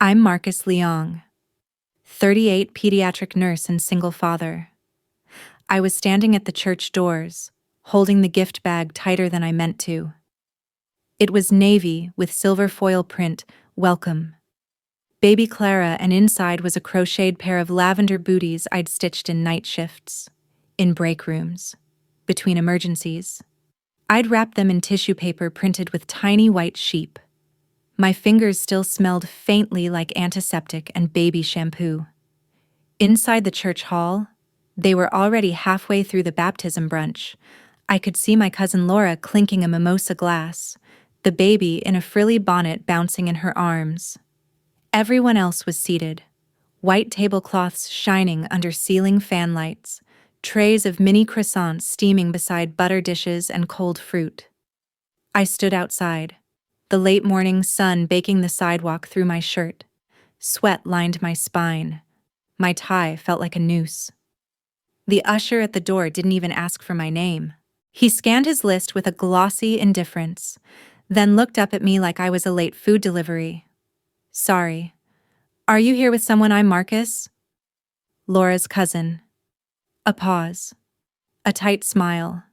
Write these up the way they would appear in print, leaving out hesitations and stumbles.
I'm Marcus Leong, 38, pediatric nurse and single father. I was standing at the church doors, holding the gift bag tighter than I meant to. It was navy with silver foil print, "Welcome." Baby Clara, and inside was a crocheted pair of lavender booties I'd stitched in night shifts, in break rooms, between emergencies. I'd wrapped them in tissue paper printed with tiny white sheep. My fingers still smelled faintly like antiseptic and baby shampoo. Inside the church hall, they were already halfway through the baptism brunch. I could see my cousin Laura clinking a mimosa glass, the baby in a frilly bonnet bouncing in her arms. Everyone else was seated, white tablecloths shining under ceiling fan lights, trays of mini croissants steaming beside butter dishes and cold fruit. I stood outside, the late morning sun baking the sidewalk through my shirt. Sweat lined my spine. My tie felt like a noose. The usher at the door didn't even ask for my name. He scanned his list with a glossy indifference, then looked up at me like I was a late food delivery. "Sorry. Are you here with someone? I'm Marcus?" "Laura's cousin." A pause. A tight smile.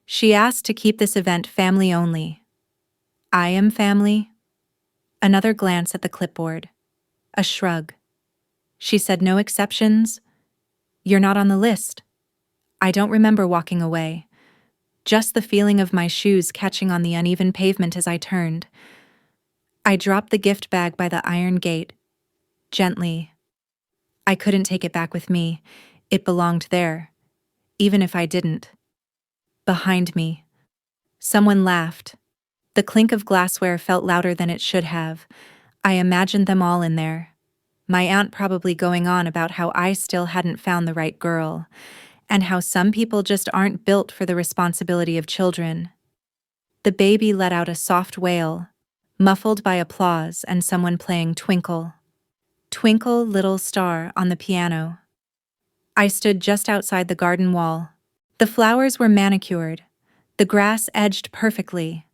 "She asked to keep this event family only." "I am family?" Another glance at the clipboard. A shrug. "She said no exceptions?" "You're not on the list." I don't remember walking away. Just the feeling of my shoes catching on the uneven pavement as I turned. I dropped the gift bag by the iron gate. Gently. I couldn't take it back with me. It belonged there. Even if I didn't. Behind me. Someone laughed. The clink of glassware felt louder than it should have. I imagined them all in there. My aunt probably going on about how I still hadn't found the right girl, and how some people just aren't built for the responsibility of children. The baby let out a soft wail, muffled by applause and someone playing Twinkle, Twinkle Little Star on the piano. I stood just outside the garden wall. The flowers were manicured, the grass edged perfectly.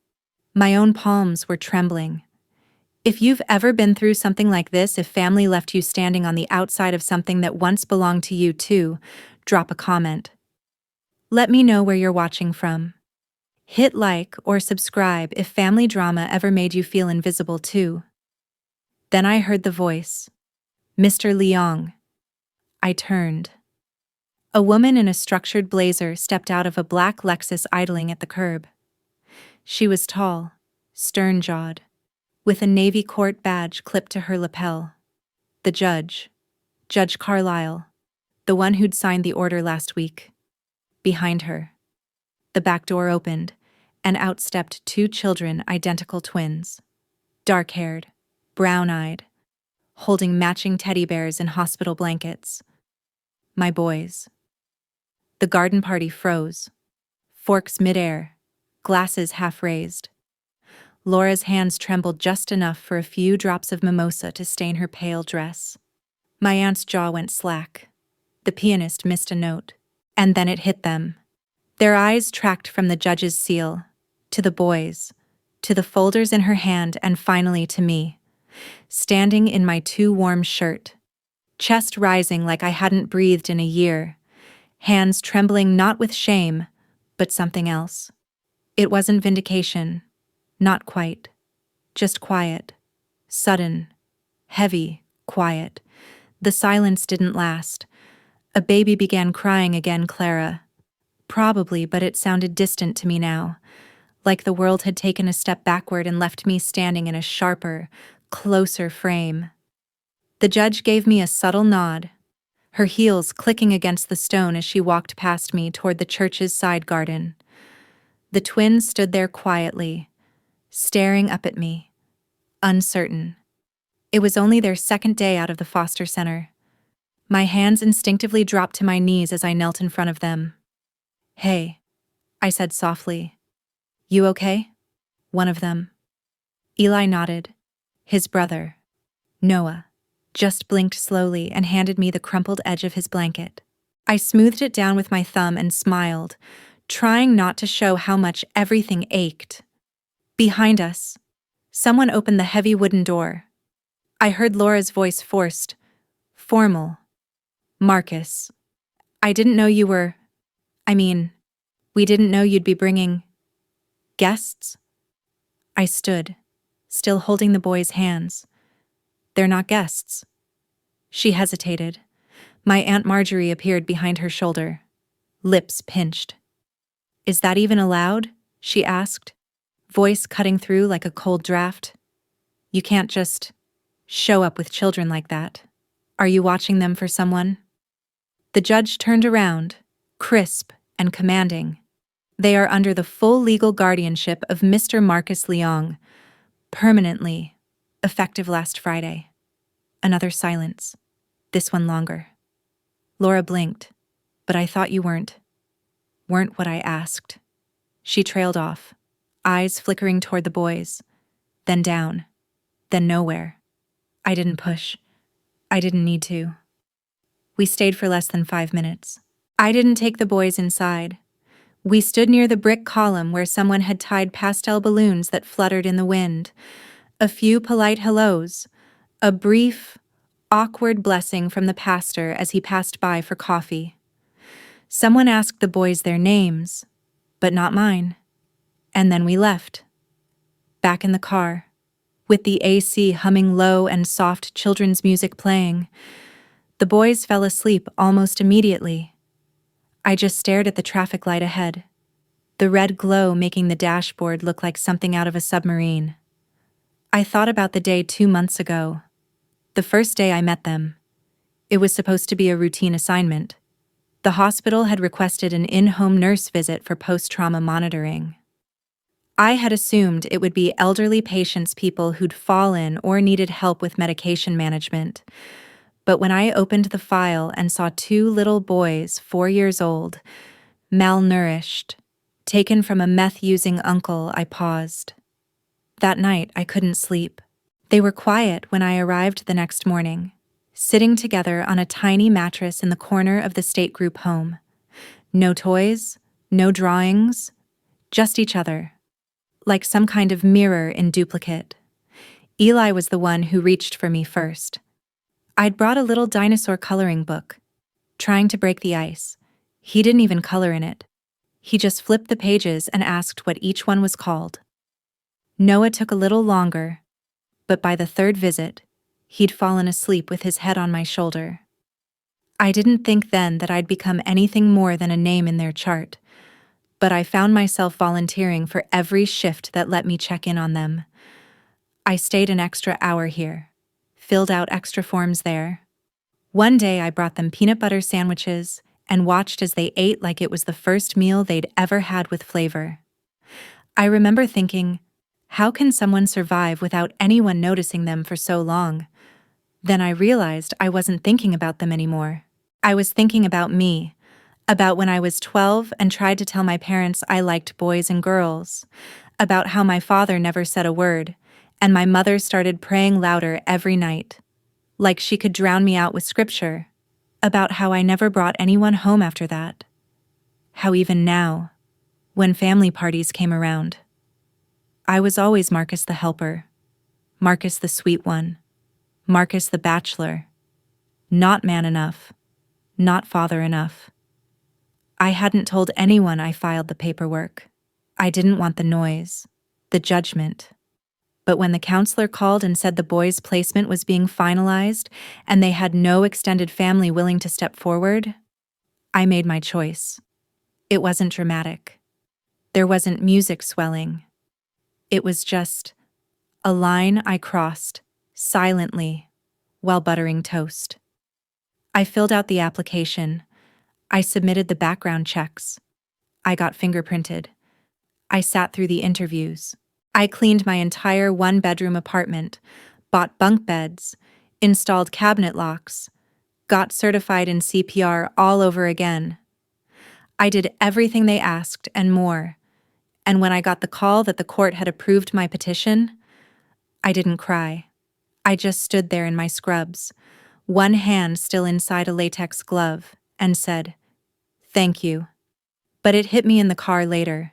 My own palms were trembling. If you've ever been through something like this, if family left you standing on the outside of something that once belonged to you too, drop a comment. Let me know where you're watching from. Hit like or subscribe if family drama ever made you feel invisible too. Then I heard the voice. "Mr. Leong." I turned. A woman in a structured blazer stepped out of a black Lexus idling at the curb. She was tall, stern-jawed, with a Navy court badge clipped to her lapel. The judge, Judge Carlisle, the one who'd signed the order last week. Behind her. The back door opened, and out stepped two children, identical twins. Dark-haired, brown-eyed, holding matching teddy bears in hospital blankets. My boys. The garden party froze. Forks midair, glasses half raised. Laura's hands trembled just enough for a few drops of mimosa to stain her pale dress. My aunt's jaw went slack. The pianist missed a note. And then it hit them. Their eyes tracked from the judge's seal, to the boys, to the folders in her hand, and finally to me, standing in my too warm shirt, chest rising like I hadn't breathed in a year, hands trembling not with shame, but something else. It wasn't vindication. Not quite. Just quiet. Sudden. Heavy. Quiet. The silence didn't last. A baby began crying again, Clara. Probably, but it sounded distant to me now, like the world had taken a step backward and left me standing in a sharper, closer frame. The judge gave me a subtle nod, her heels clicking against the stone as she walked past me toward the church's side garden. The twins stood there quietly, staring up at me, uncertain. It was only their second day out of the foster center. My hands instinctively dropped to my knees as I knelt in front of them. "Hey," I said softly. "You okay?" One of them. Eli nodded. His brother, Noah, just blinked slowly and handed me the crumpled edge of his blanket. I smoothed it down with my thumb and smiled, trying not to show how much everything ached. Behind us, someone opened the heavy wooden door. I heard Laura's voice forced, formal. Marcus, I didn't know you were. I mean, we didn't know you'd be bringing guests. I stood, still holding the boy's hands. They're not guests. She hesitated. My Aunt Marjorie appeared behind her shoulder, lips pinched. Is that even allowed? She asked, voice cutting through like a cold draft. You can't just show up with children like that. Are you watching them for someone? The judge turned around, crisp and commanding. They are under the full legal guardianship of Mr. Marcus Leong, permanently, effective last Friday. Another silence. This one longer. Laura blinked. But I thought you weren't what I asked. She trailed off, eyes flickering toward the boys, then down, then nowhere. I didn't push. I didn't need to. We stayed for less than 5 minutes. I didn't take the boys inside. We stood near the brick column where someone had tied pastel balloons that fluttered in the wind. A few polite hellos, a brief, awkward blessing from the pastor as he passed by for coffee. Someone asked the boys their names, but not mine. And then we left. Back in the car, with the AC humming low and soft children's music playing. The boys fell asleep almost immediately. I just stared at the traffic light ahead, the red glow making the dashboard look like something out of a submarine. I thought about the day 2 months ago, the first day I met them. It was supposed to be a routine assignment. The hospital had requested an in-home nurse visit for post-trauma monitoring. I had assumed it would be elderly patients, people who'd fallen or needed help with medication management. But when I opened the file and saw 2 little boys, 4 years old, malnourished, taken from a meth-using uncle, I paused. That night, I couldn't sleep. They were quiet when I arrived the next morning, sitting together on a tiny mattress in the corner of the state group home. No toys, no drawings, just each other, like some kind of mirror in duplicate. Eli was the one who reached for me first. I'd brought a little dinosaur coloring book, trying to break the ice. He didn't even color in it. He just flipped the pages and asked what each one was called. Noah took a little longer, but by the 3rd visit, he'd fallen asleep with his head on my shoulder. I didn't think then that I'd become anything more than a name in their chart, but I found myself volunteering for every shift that let me check in on them. I stayed an extra hour here, filled out extra forms there. One day I brought them peanut butter sandwiches and watched as they ate like it was the first meal they'd ever had with flavor. I remember thinking, how can someone survive without anyone noticing them for so long? Then I realized I wasn't thinking about them anymore. I was thinking about me, about when I was 12 and tried to tell my parents I liked boys and girls, about how my father never said a word, and my mother started praying louder every night, like she could drown me out with scripture, about how I never brought anyone home after that, how even now, when family parties came around, I was always Marcus the helper, Marcus the sweet one, Marcus the bachelor, not man enough, not father enough. I hadn't told anyone I filed the paperwork. I didn't want the noise, the judgment. But when the counselor called and said the boys' placement was being finalized and they had no extended family willing to step forward, I made my choice. It wasn't dramatic. There wasn't music swelling. It was just a line I crossed, silently, while buttering toast. I filled out the application. I submitted the background checks. I got fingerprinted. I sat through the interviews. I cleaned my entire 1-bedroom apartment, bought bunk beds, installed cabinet locks, got certified in CPR all over again. I did everything they asked and more. And when I got the call that the court had approved my petition, I didn't cry. I just stood there in my scrubs, one hand still inside a latex glove, and said, "Thank you." But it hit me in the car later,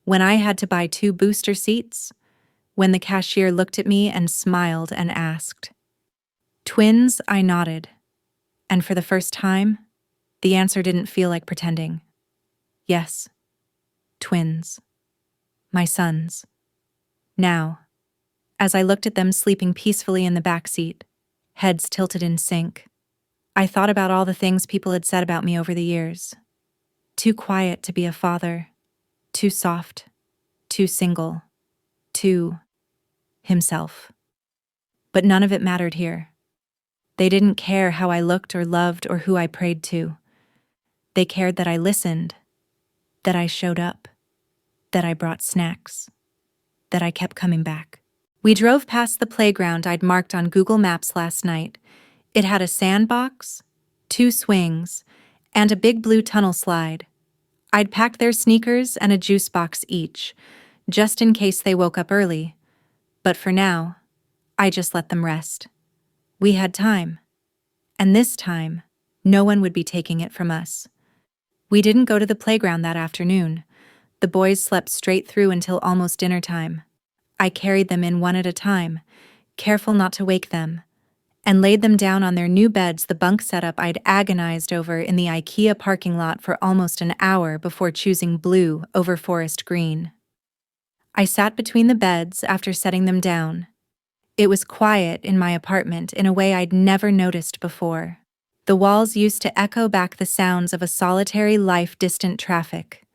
when I had to buy 2 booster seats, when the cashier looked at me and smiled and asked, Twins, I nodded. And for the first time, the answer didn't feel like pretending. Yes, twins. My sons. Now, as I looked at them sleeping peacefully in the back seat, heads tilted in sync, I thought about all the things people had said about me over the years. Too quiet to be a father, too soft, too single, too himself. But none of it mattered here. They didn't care how I looked or loved or who I prayed to. They cared that I listened, that I showed up, that I brought snacks, that I kept coming back. We drove past the playground I'd marked on Google Maps last night. It had a sandbox, 2 swings, and a big blue tunnel slide. I'd packed their sneakers and a juice box each, just in case they woke up early. But for now, I just let them rest. We had time. And this time, no one would be taking it from us. We didn't go to the playground that afternoon. The boys slept straight through until almost dinner time. I carried them in one at a time, careful not to wake them, and laid them down on their new beds, the bunk setup I'd agonized over in the IKEA parking lot for almost an hour before choosing blue over forest green. I sat between the beds after setting them down. It was quiet in my apartment in a way I'd never noticed before. The walls used to echo back the sounds of a solitary life, distant traffic,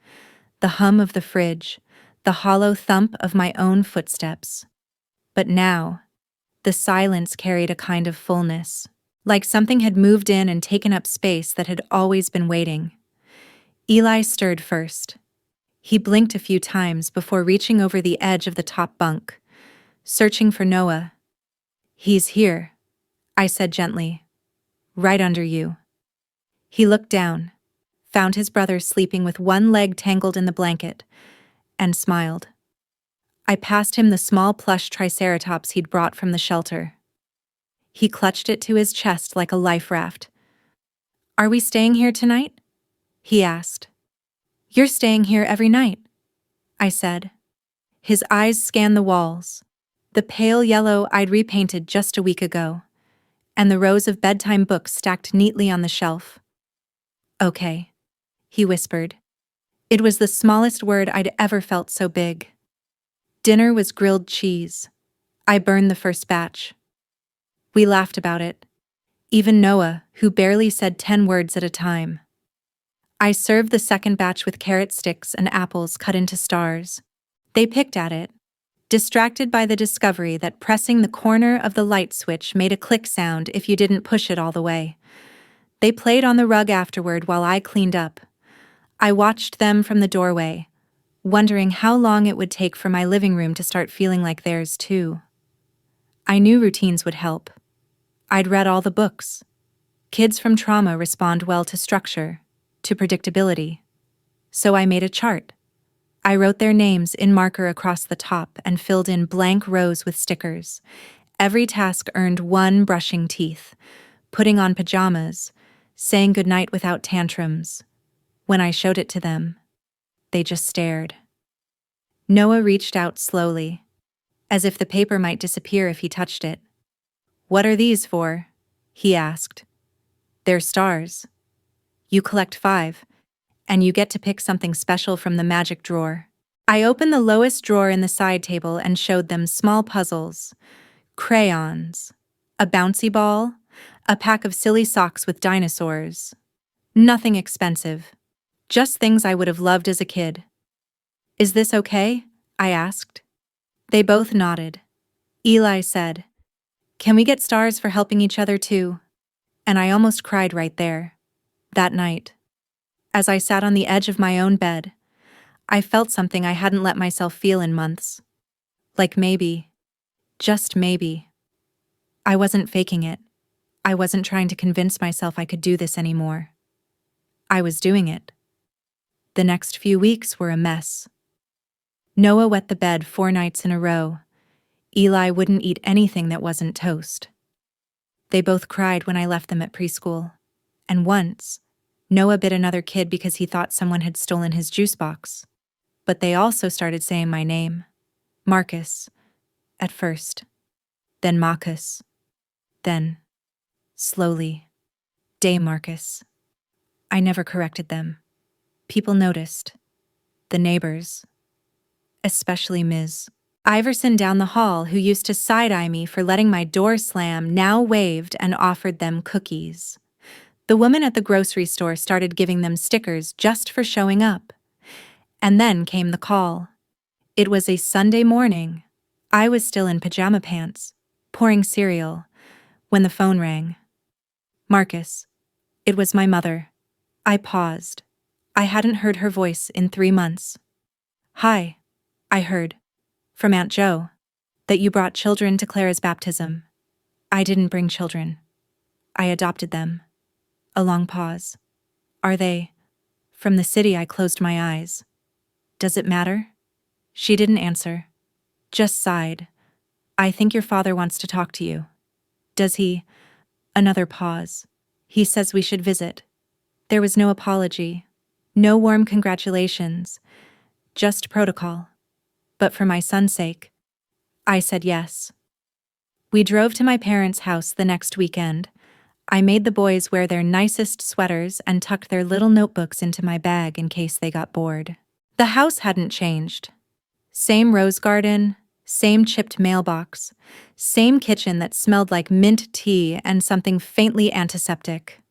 the hum of the fridge, the hollow thump of my own footsteps. But now, the silence carried a kind of fullness, like something had moved in and taken up space that had always been waiting. Eli stirred first. He blinked a few times before reaching over the edge of the top bunk, searching for Noah. "He's here," I said gently. "Right under you." He looked down, found his brother sleeping with one leg tangled in the blanket, and smiled. I passed him the small plush triceratops he'd brought from the shelter. He clutched it to his chest like a life raft. "Are we staying here tonight?" he asked. "You're staying here every night," I said. His eyes scanned the walls, the pale yellow I'd repainted just a week ago, and the rows of bedtime books stacked neatly on the shelf. "Okay," he whispered. It was the smallest word I'd ever felt so big. Dinner was grilled cheese. I burned the first batch. We laughed about it. Even Noah, who barely said 10 words at a time. I served the second batch with carrot sticks and apples cut into stars. They picked at it, distracted by the discovery that pressing the corner of the light switch made a click sound if you didn't push it all the way. They played on the rug afterward while I cleaned up. I watched them from the doorway, wondering how long it would take for my living room to start feeling like theirs too. I knew routines would help. I'd read all the books. Kids from trauma respond well to structure, to predictability. So I made a chart. I wrote their names in marker across the top and filled in blank rows with stickers. Every task earned 1 brushing teeth, putting on pajamas, saying goodnight without tantrums. When I showed it to them, they just stared. Noah reached out slowly, as if the paper might disappear if he touched it. "What are these for?" he asked. "They're stars. You collect 5, and you get to pick something special from the magic drawer." I opened the lowest drawer in the side table and showed them small puzzles, crayons, a bouncy ball, a pack of silly socks with dinosaurs. Nothing expensive, just things I would have loved as a kid. "Is this okay?" I asked. They both nodded. Eli said, "Can we get stars for helping each other too?" And I almost cried right there, that night. As I sat on the edge of my own bed, I felt something I hadn't let myself feel in months. Like maybe, just maybe, I wasn't faking it. I wasn't trying to convince myself I could do this anymore. I was doing it. The next few weeks were a mess. Noah wet the bed 4 nights in a row. Eli wouldn't eat anything that wasn't toast. They both cried when I left them at preschool. And once, Noah bit another kid because he thought someone had stolen his juice box. But they also started saying my name. Marcus, at first. Then Marcus. Then slowly. Day, Marcus. I never corrected them. People noticed. The neighbors. Especially Ms. Iverson down the hall, who used to side-eye me for letting my door slam, now waved and offered them cookies. The woman at the grocery store started giving them stickers just for showing up. And then came the call. It was a Sunday morning. I was still in pajama pants, pouring cereal, when the phone rang. Marcus. It was my mother. I paused. I hadn't heard her voice in 3 months. Hi, I heard. From Aunt Jo. That you brought children to Clara's baptism. I didn't bring children. I adopted them. A long pause. Are they? From the city? I closed my eyes. Does it matter? She didn't answer. Just sighed. I think your father wants to talk to you. Does he? Another pause. He says we should visit. There was no apology. No warm congratulations. Just protocol. But for my son's sake, I said yes. We drove to my parents' house the next weekend. I made the boys wear their nicest sweaters and tucked their little notebooks into my bag in case they got bored. The house hadn't changed. Same rose garden, same chipped mailbox, same kitchen that smelled like mint tea and something faintly antiseptic.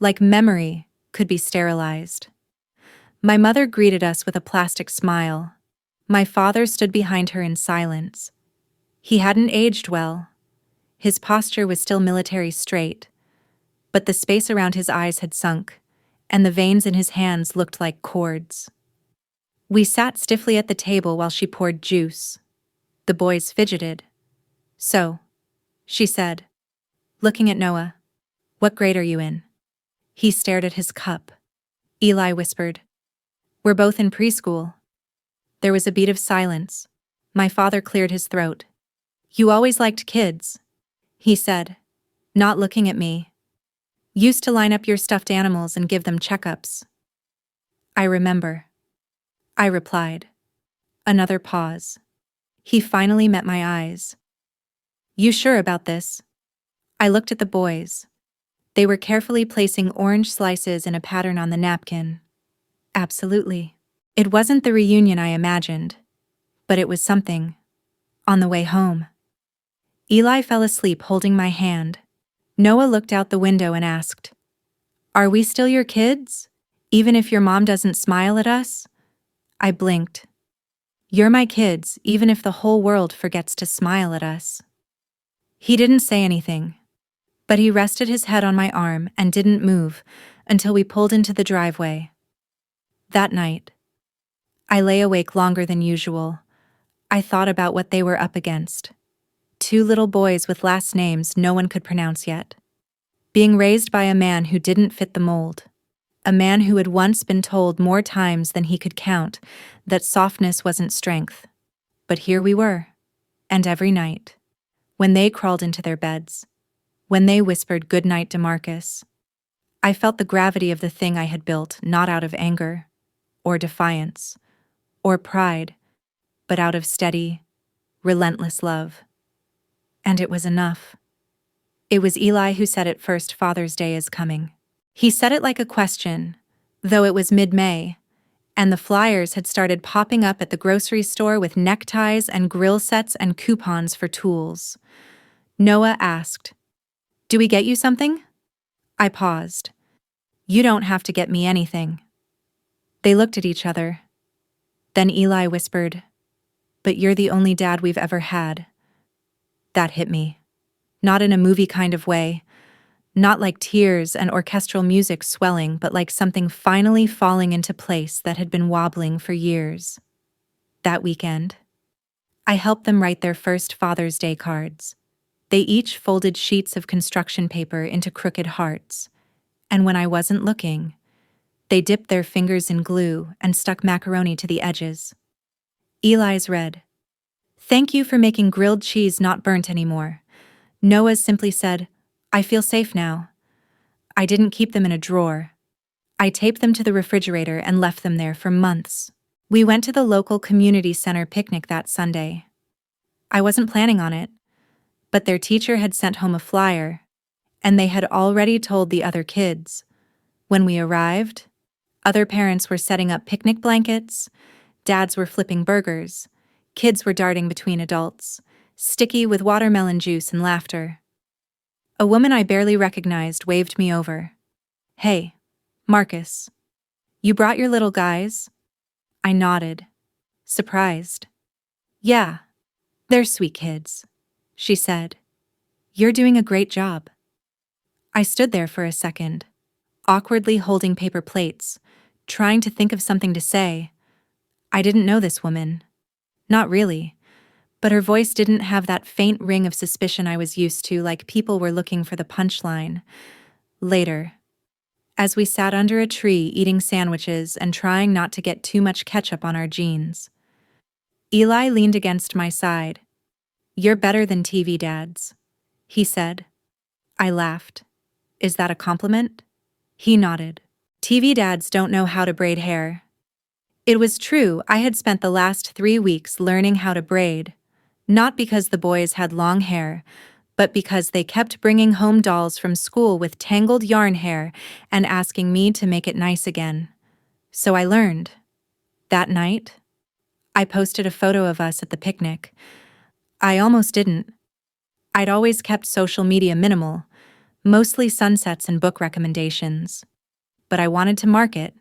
Like memory could be sterilized. My mother greeted us with a plastic smile. My father stood behind her in silence. He hadn't aged well. His posture was still military straight, but the space around his eyes had sunk, and the veins in his hands looked like cords. We sat stiffly at the table while she poured juice. The boys fidgeted. So, she said, looking at Noah, what grade are you in? He stared at his cup. Eli whispered, we're both in preschool. There was a beat of silence. My father cleared his throat. You always liked kids, he said, not looking at me. Used to line up your stuffed animals and give them checkups. I remember. I replied. Another pause. He finally met my eyes. You sure about this? I looked at the boys. They were carefully placing orange slices in a pattern on the napkin. Absolutely. It wasn't the reunion I imagined, but it was something. On the way home. Eli fell asleep holding my hand. Noah looked out the window and asked, are we still your kids? Even if your mom doesn't smile at us? I blinked. You're my kids, even if the whole world forgets to smile at us. He didn't say anything, but he rested his head on my arm and didn't move until we pulled into the driveway. That night, I lay awake longer than usual. I thought about what they were up against. 2 little boys with last names no one could pronounce yet. Being raised by a man who didn't fit the mold. A man who had once been told more times than he could count that softness wasn't strength. But here we were. And every night, when they crawled into their beds, when they whispered goodnight to Marcus, I felt the gravity of the thing I had built, not out of anger, or defiance, or pride, but out of steady, relentless love. And it was enough. It was Eli who said it first, Father's Day is coming. He said it like a question, though it was mid-May, and the flyers had started popping up at the grocery store with neckties and grill sets and coupons for tools. Noah asked, do we get you something? I paused. You don't have to get me anything. They looked at each other. Then Eli whispered, but you're the only dad we've ever had. That hit me. Not in a movie kind of way. Not like tears and orchestral music swelling, but like something finally falling into place that had been wobbling for years. That weekend, I helped them write their first Father's Day cards. They each folded sheets of construction paper into crooked hearts, and when I wasn't looking, they dipped their fingers in glue and stuck macaroni to the edges. Eli's read, thank you for making grilled cheese not burnt anymore. Noah's simply said, I feel safe now. I didn't keep them in a drawer. I taped them to the refrigerator and left them there for months. We went to the local community center picnic that Sunday. I wasn't planning on it, but their teacher had sent home a flyer, and they had already told the other kids. When we arrived, other parents were setting up picnic blankets, dads were flipping burgers, kids were darting between adults, sticky with watermelon juice and laughter. A woman I barely recognized waved me over. "Hey, Marcus, you brought your little guys?" I nodded, surprised. "Yeah, they're sweet kids," she said. "You're doing a great job." I stood there for a second, awkwardly holding paper plates, trying to think of something to say. I didn't know this woman. Not really. But her voice didn't have that faint ring of suspicion I was used to, like people were looking for the punchline. Later, as we sat under a tree eating sandwiches and trying not to get too much ketchup on our jeans, Eli leaned against my side. "You're better than TV dads," he said. I laughed. "Is that a compliment?" He nodded. "TV dads don't know how to braid hair." It was true, I had spent the last 3 weeks learning how to braid, not because the boys had long hair, but because they kept bringing home dolls from school with tangled yarn hair and asking me to make it nice again. So I learned. That night, I posted a photo of us at the picnic. I almost didn't. I'd always kept social media minimal, mostly sunsets and book recommendations. But I wanted to mark it.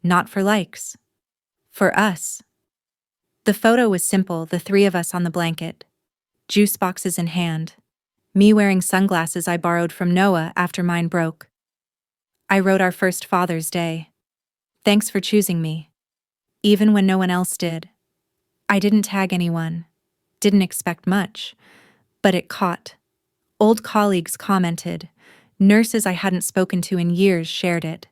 Not for likes. For us. The photo was simple, the three of us on the blanket, juice boxes in hand, me wearing sunglasses I borrowed from Noah after mine broke. I wrote our first Father's Day. "Thanks for choosing me." Even when no one else did. I didn't tag anyone. Didn't expect much. But it caught. Old colleagues commented. Nurses I hadn't spoken to in years shared it.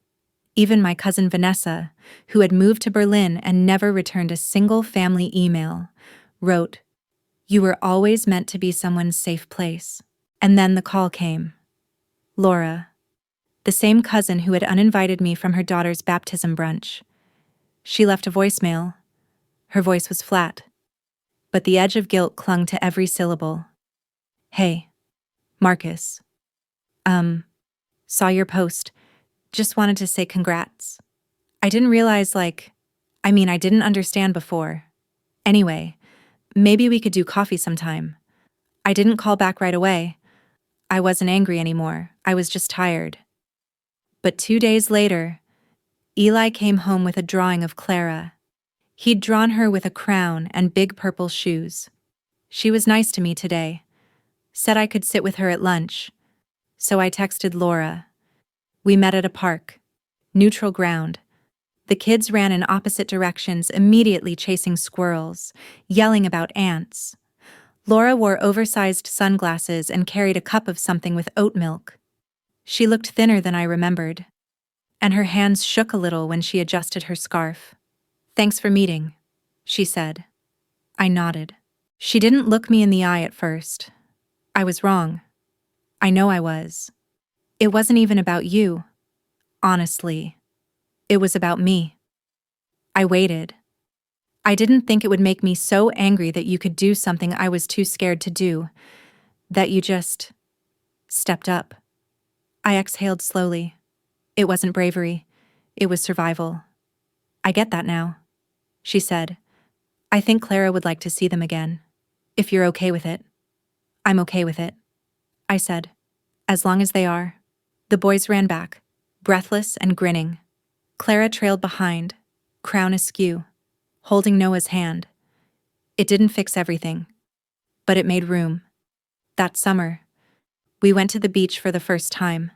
Even my cousin Vanessa, who had moved to Berlin and never returned a single family email, wrote, "You were always meant to be someone's safe place." And then the call came. Laura, the same cousin who had uninvited me from her daughter's baptism brunch. She left a voicemail. Her voice was flat, but the edge of guilt clung to every syllable. "Hey, Marcus. Saw your post. Just wanted to say congrats. I didn't realize, I didn't understand before. Anyway, maybe we could do coffee sometime." I didn't call back right away. I wasn't angry anymore. I was just tired. But 2 days later, Eli came home with a drawing of Clara. He'd drawn her with a crown and big purple shoes. She was nice to me today. Said I could sit with her at lunch. So I texted Laura. We met at a park. Neutral ground. The kids ran in opposite directions, immediately chasing squirrels, yelling about ants. Laura wore oversized sunglasses and carried a cup of something with oat milk. She looked thinner than I remembered, and her hands shook a little when she adjusted her scarf. "Thanks for meeting," she said. I nodded. She didn't look me in the eye at first. I was wrong. I know I was. It wasn't even about you. Honestly, it was about me. I waited. I didn't think it would make me so angry that you could do something I was too scared to do, that you just stepped up. I exhaled slowly. It wasn't bravery. It was survival. "I get that now," she said. "I think Clara would like to see them again. If you're okay with it." "I'm okay with it," I said. "As long as they are." The boys ran back, breathless and grinning. Clara trailed behind, crown askew, holding Noah's hand. It didn't fix everything, but it made room. That summer, we went to the beach for the first time.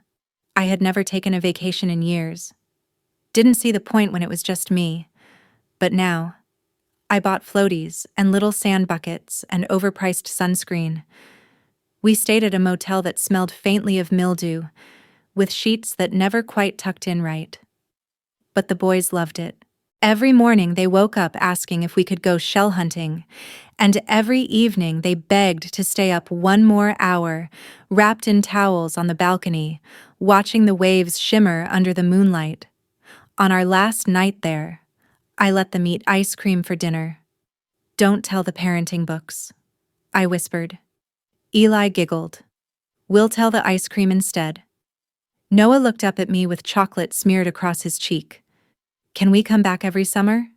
I had never taken a vacation in years. Didn't see the point when it was just me. But now, I bought floaties and little sand buckets and overpriced sunscreen. We stayed at a motel that smelled faintly of mildew, with sheets that never quite tucked in right. But the boys loved it. Every morning they woke up asking if we could go shell hunting, and every evening they begged to stay up 1 more hour, wrapped in towels on the balcony, watching the waves shimmer under the moonlight. On our last night there, I let them eat ice cream for dinner. "Don't tell the parenting books," I whispered. Eli giggled. We'll tell the ice cream instead. Noah looked up at me with chocolate smeared across his cheek. Can we come back every summer?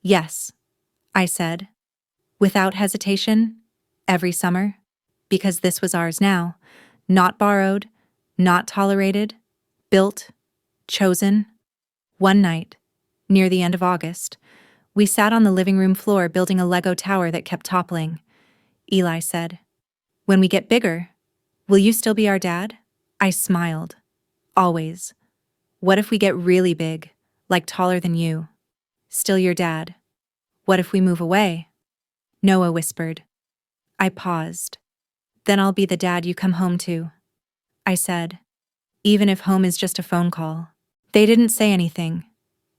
Yes, I said, without hesitation, every summer, because this was ours now, not borrowed, not tolerated, built, chosen. One night, near the end of August, we sat on the living room floor building a Lego tower that kept toppling. Eli said, "When we get bigger, will you still be our dad?" I smiled. Always. What if we get really big, like taller than you? Still your dad. What if we move away? Noah whispered. I paused. Then I'll be the dad you come home to, I said, even if home is just a phone call. They didn't say anything,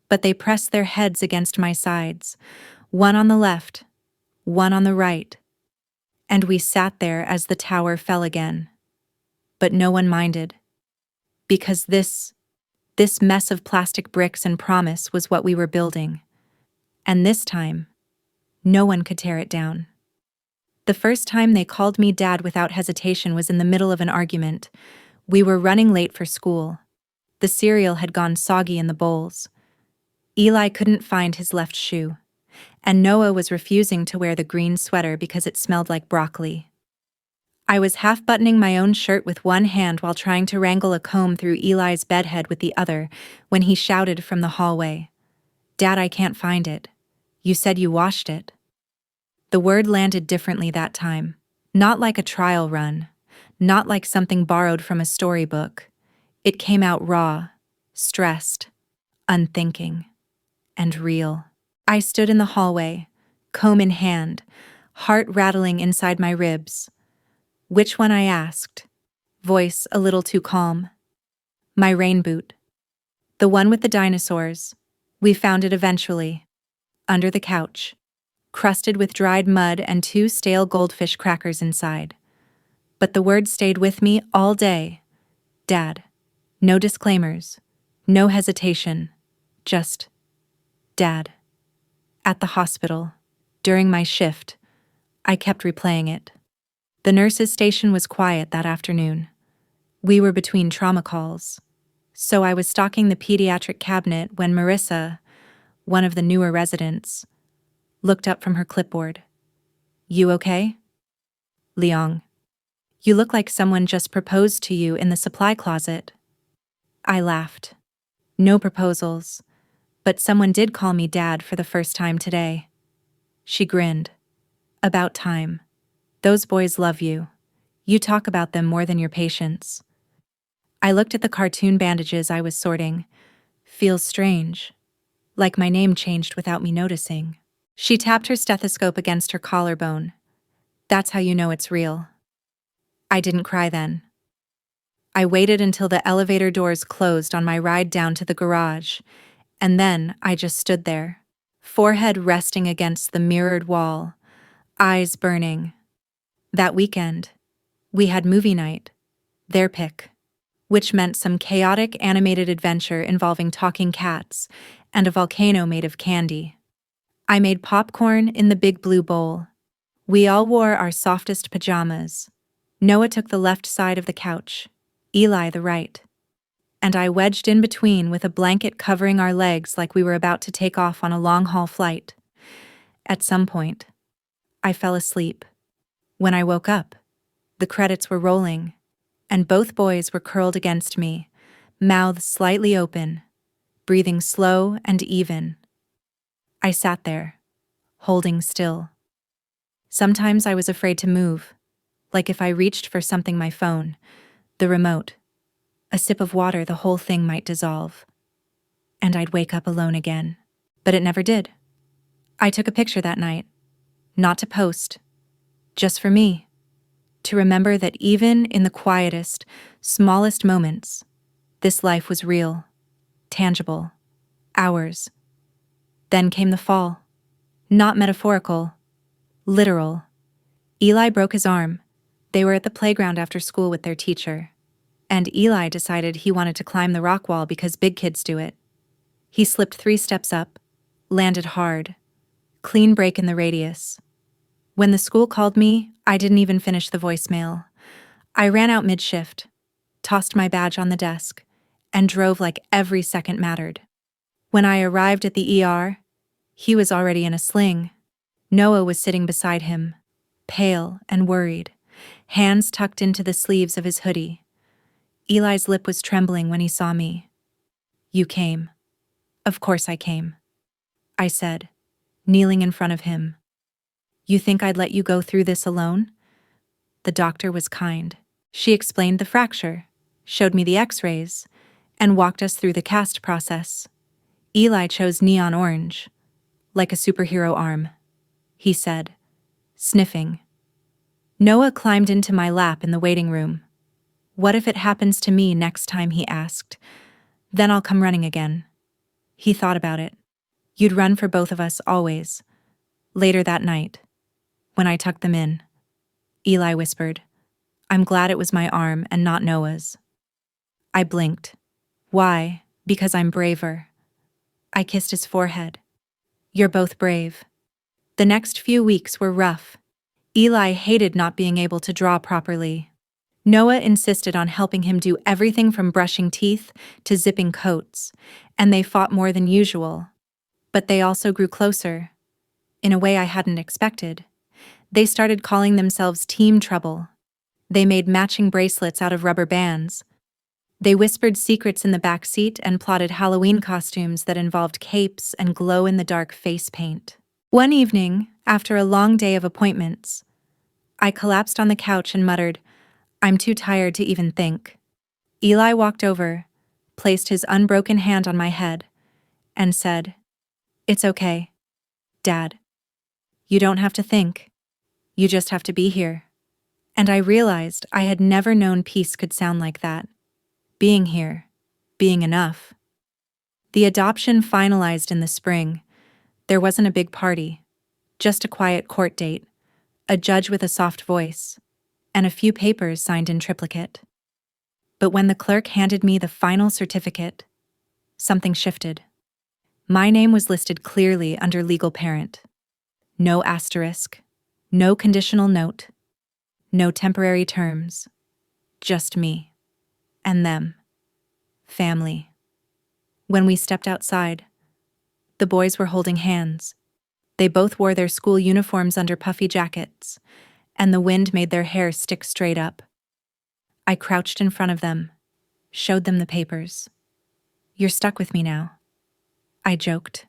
but they pressed their heads against my sides, one on the left, one on the right, and we sat there as the tower fell again. But no one minded, because this mess of plastic bricks and promise was what we were building. And this time, no one could tear it down. The first time they called me dad without hesitation was in the middle of an argument. We were running late for school. The cereal had gone soggy in the bowls. Eli couldn't find his left shoe, and Noah was refusing to wear the green sweater because it smelled like broccoli. I was half-buttoning my own shirt with one hand while trying to wrangle a comb through Eli's bedhead with the other when he shouted from the hallway, "Dad, I can't find it. You said you washed it." The word landed differently that time, not like a trial run, not like something borrowed from a storybook. It came out raw, stressed, unthinking, and real. I stood in the hallway, comb in hand, heart rattling inside my ribs. Which one, I asked, voice a little too calm. My rain boot. The one with the dinosaurs. We found it eventually. Under the couch. Crusted with dried mud and 2 stale goldfish crackers inside. But the word stayed with me all day. Dad. No disclaimers. No hesitation. Just Dad. At the hospital, during my shift, I kept replaying it. The nurse's station was quiet that afternoon. We were between trauma calls. So I was stocking the pediatric cabinet when Marissa, one of the newer residents, looked up from her clipboard. You okay? Leong. You look like someone just proposed to you in the supply closet. I laughed. No proposals, but someone did call me Dad for the first time today. She grinned. About time. Those boys love you. You talk about them more than your patients. I looked at the cartoon bandages I was sorting. Feels strange. Like my name changed without me noticing. She tapped her stethoscope against her collarbone. That's how you know it's real. I didn't cry then. I waited until the elevator doors closed on my ride down to the garage, and then I just stood there, forehead resting against the mirrored wall, eyes burning. That weekend, we had movie night, their pick, which meant some chaotic animated adventure involving talking cats and a volcano made of candy. I made popcorn in the big blue bowl. We all wore our softest pajamas. Noah took the left side of the couch, Eli the right, and I wedged in between with a blanket covering our legs like we were about to take off on a long-haul flight. At some point, I fell asleep. When I woke up, the credits were rolling, and both boys were curled against me, mouths slightly open, breathing slow and even. I sat there, holding still. Sometimes I was afraid to move, like if I reached for something, my phone, the remote, a sip of water, the whole thing might dissolve, and I'd wake up alone again. But it never did. I took a picture that night, not to post, just for me, to remember that even in the quietest, smallest moments, this life was real, tangible, ours. Then came the fall. Not metaphorical, literal. Eli broke his arm. They were at the playground after school with their teacher. And Eli decided he wanted to climb the rock wall because big kids do it. He slipped 3 steps up, landed hard. Clean break in the radius. When the school called me, I didn't even finish the voicemail. I ran out mid-shift, tossed my badge on the desk, and drove like every second mattered. When I arrived at the ER, he was already in a sling. Noah was sitting beside him, pale and worried, hands tucked into the sleeves of his hoodie. Eli's lip was trembling when he saw me. "You came." "Of course I came," I said, kneeling in front of him. "You think I'd let you go through this alone?" The doctor was kind. She explained the fracture, showed me the x-rays, and walked us through the cast process. Eli chose neon orange, like a superhero arm, he said, sniffing. Noah climbed into my lap in the waiting room. "What if it happens to me next time?" he asked. "Then I'll come running again." He thought about it. "You'd run for both of us always." Later that night, when I tucked them in, Eli whispered, "I'm glad it was my arm and not Noah's." I blinked. "Why?" "Because I'm braver." I kissed his forehead. "You're both brave." The next few weeks were rough. Eli hated not being able to draw properly. Noah insisted on helping him do everything from brushing teeth to zipping coats, and they fought more than usual. But they also grew closer, in a way I hadn't expected. They started calling themselves Team Trouble. They made matching bracelets out of rubber bands. They whispered secrets in the back seat and plotted Halloween costumes that involved capes and glow-in-the-dark face paint. One evening, after a long day of appointments, I collapsed on the couch and muttered, "I'm too tired to even think." Eli walked over, placed his unbroken hand on my head, and said, "It's okay, Dad. You don't have to think. You just have to be here." And I realized I had never known peace could sound like that. Being here, being enough. The adoption finalized in the spring. There wasn't a big party, just a quiet court date, a judge with a soft voice, and a few papers signed in triplicate. But when the clerk handed me the final certificate, something shifted. My name was listed clearly under legal parent. No asterisk, no conditional note, no temporary terms, just me and them. Family. When we stepped outside, the boys were holding hands. They both wore their school uniforms under puffy jackets, and the wind made their hair stick straight up. I crouched in front of them, showed them the papers. "You're stuck with me now," I joked.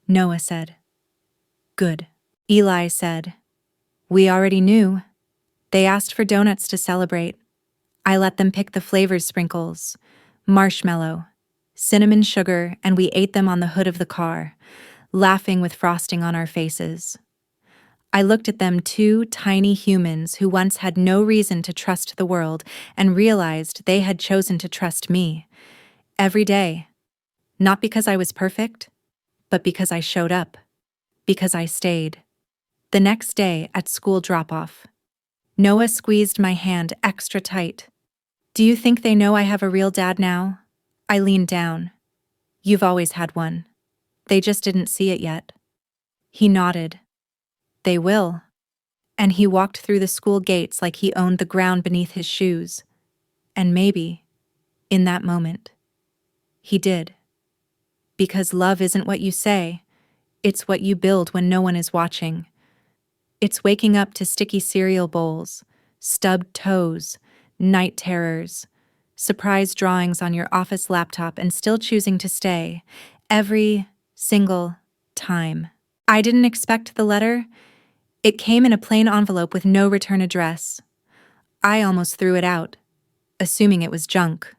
Noah said, "Good." Eli said, "We already knew." They asked for donuts to celebrate. I let them pick the flavors: sprinkles, marshmallow, cinnamon sugar, and we ate them on the hood of the car, laughing with frosting on our faces. I looked at them, two tiny humans who once had no reason to trust the world, and realized they had chosen to trust me. Every day. Not because I was perfect, but because I showed up. Because I stayed. The next day at school drop-off, Noah squeezed my hand extra tight. "Do you think they know I have a real dad now?" I leaned down. "You've always had one. They just didn't see it yet." He nodded. "They will." And he walked through the school gates like he owned the ground beneath his shoes. And maybe, in that moment, he did. Because love isn't what you say, it's what you build when no one is watching. It's waking up to sticky cereal bowls, stubbed toes, night terrors, surprise drawings on your office laptop, and still choosing to stay every single time. I didn't expect the letter. It came in a plain envelope with no return address. I almost threw it out, assuming it was junk.